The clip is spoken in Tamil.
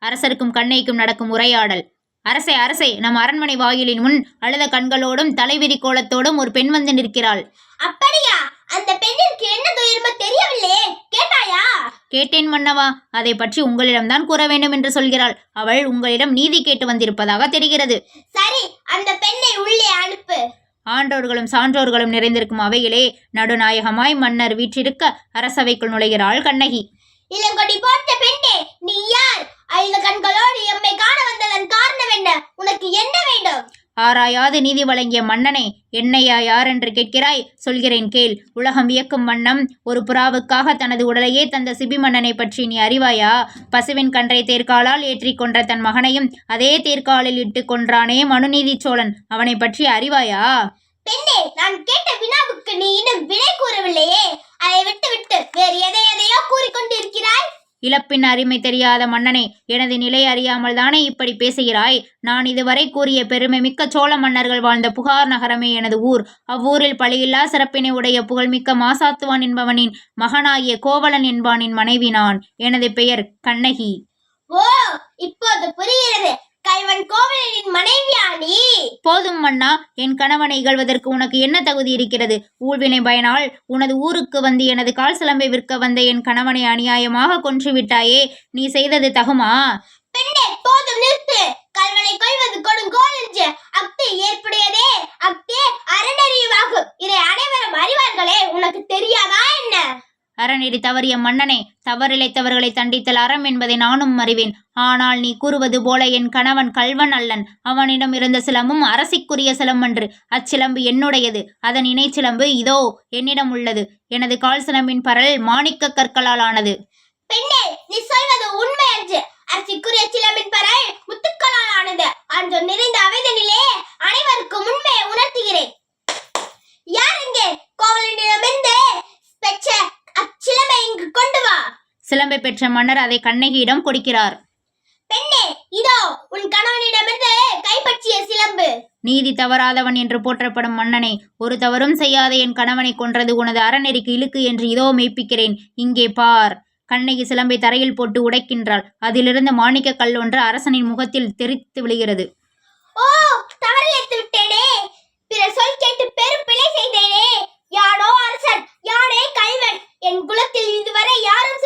அரசருக்கும் கண்ணைக்கும் நடக்கும் உரையாடல். அரசே அரசே, நம் அரண்மனை வாயிலின் முன் அழுத கண்களோடும் தலைவிரி கோலத்தோடும் ஒரு பெண் வந்து நிற்கிறாள். அப்படியா? அந்த பெண்ணிற்கு என்ன துயரமோ தெரியவில்லையே, கேட்டாயா? கேட்டேன் மன்னவா, அதை பற்றி உங்களிடம்தான் கூற வேண்டும் என்று சொல்கிறாள். அவள் உங்களிடம் நீதி கேட்டு வந்திருப்பதாக தெரிகிறது. சரி, அந்த பெண்ணை உள்ளே அனுப்பு. ஆன்றோர்களும் சான்றோர்களும் நிறைந்திருக்கும் அவையிலே நடுநாயகமாய் மன்னர் வீற்றிருக்க அரசவைக்குள் நுழைகிறாள் கண்ணகி. இளங்கொடி போட்ட பெண்ணே, நீ யார்? அழுத கண்களோடு எம்மை காண வந்ததன் காரணம் என்ன? உனக்கு என்ன வேண்டும்? ஆராயாது நீதி வழங்கிய மன்னனே, என்னையா யார் என்று கேட்கிறாய்? சொல்கிறேன் கேள். உலகம் வியக்கும் வண்ணம் ஒரு புறாவுக்காக தனது உடலையே தந்த சிபி மன்னனை பற்றி நீ அறிவாயா? பசுவின் கன்றை தேர்காலால் ஏற்றி கொன்ற தன் மகனையும் அதே தேர்காலில் இட்டு கொன்றானே மனுநீதி சோழன், அவனை பற்றி அறிவாயா? பெண்ணே, நான் கேட்ட வினாவுக்கு நீ இன்னும் விடை கூறவில்லையே. அதை விட்டு விட்டு வேறு எதையோ கூறிக்கொண்டிருக்கிறாய். இழப்பின் அருமை தெரியாத மன்னனே, எனது நிலை அறியாமல் தானே இப்படி பேசுகிறாய்? நான் இதுவரை கூறிய பெருமை மிக்க சோழ மன்னர்கள் வாழ்ந்த புகார் நகரமே எனது ஊர். அவ்வூரில் பழியில்லா சிறப்பினை உடைய புகழ்மிக்க மாசாத்துவான் என்பவனின் மகனாகிய கோவலன் என்பானின் மனைவி நான். எனது பெயர் கண்ணகி. ஓ, இப்போது புரிகிறது. கல்வன் கோவலனின் மனைவியா நீ? போதும் மன்னா, என் கணவனை இகழ்வதற்கு உனக்கு என்ன தகுதி இருக்கிறது? ஊழ்வினை பயனால் உனது ஊருக்கு வந்து எனது கால் சிலம்பை விற்க வந்த என் கணவனை அநியாயமாக கொன்று விட்டாயே, நீ செய்தது தகுமா? பெண்ணே, போதும் நிறுத்து. கல்வனை கொல்வது கொடுங்கோல் என்று அக்தே ஏற்புடையதே. அக்தே அறநெறிவாகும். இதை அனைவரும் அறிவார்களே, உனக்கு தெரியாதா என்ன? அறநெறி தவறிய மன்னனே, தவறிழைத்தவர்களை தண்டித்தல் அறம் என்பதை நானும் அறிவேன். ஆனால் நீ கூறுவது போல என் கணவன் கல்வன் அல்லன். அவனிடம் இருந்த சிலம்பும் அரசிக்குரிய சிலம்பன்று. அச்சிலம்பு என்னுடையது. அதன் இணை சிலம்பு இதோ என்னிடம் உள்ளது. எனது கால் சிலம்பின் பரல் மாணிக்க கற்களால் ஆனது. பெண்ணே, நீ சொல்வது உண்மை என்று. அரசிக்குரிய சிலம்பின் பரல் முத்துக்களால் ஆனது. அன்று நிறைந்த அவைதனிலே அனைவருக்கும் உண்மையை உணர்த்துகிறேன். யார் இங்கே கோவலனிடமிருந்து பெற்ற அச்சிலம்பை இங்கு கொண்டு வா. சிலம்பை பெற்ற மன்னர் அதை கண்ணகியிடம் கொடுக்கிறார். பெண்ணே, இதோ உன் கணவனிடமிருந்து கைப்பற்றிய சிலம்பு. நீதி தவறாதவன் என்று போற்றப்படும் மன்னனே, ஒரு தவறும் செய்யாத என் கணவனை கொன்றது உனது அறநெறிக்கு இழுக்கு என்று இதோ மெய்ப்பிக்கிறேன். இங்கே பார். கண்ணகி சிலம்பை தரையில் போட்டு உடைக்கின்றாள். அதிலிருந்து மாணிக்க கல் ஒன்று அரசனின் முகத்தில் தெரித்து விழுகிறது. ஓ, தவறிழைத்து விட்டேனே. பிறர் சொல் கேட்டு பெரும் பிழை செய்தேனே. யானோ அரசன், யானே கல்வன். என் குலத்தில் இதுவரை யாரும்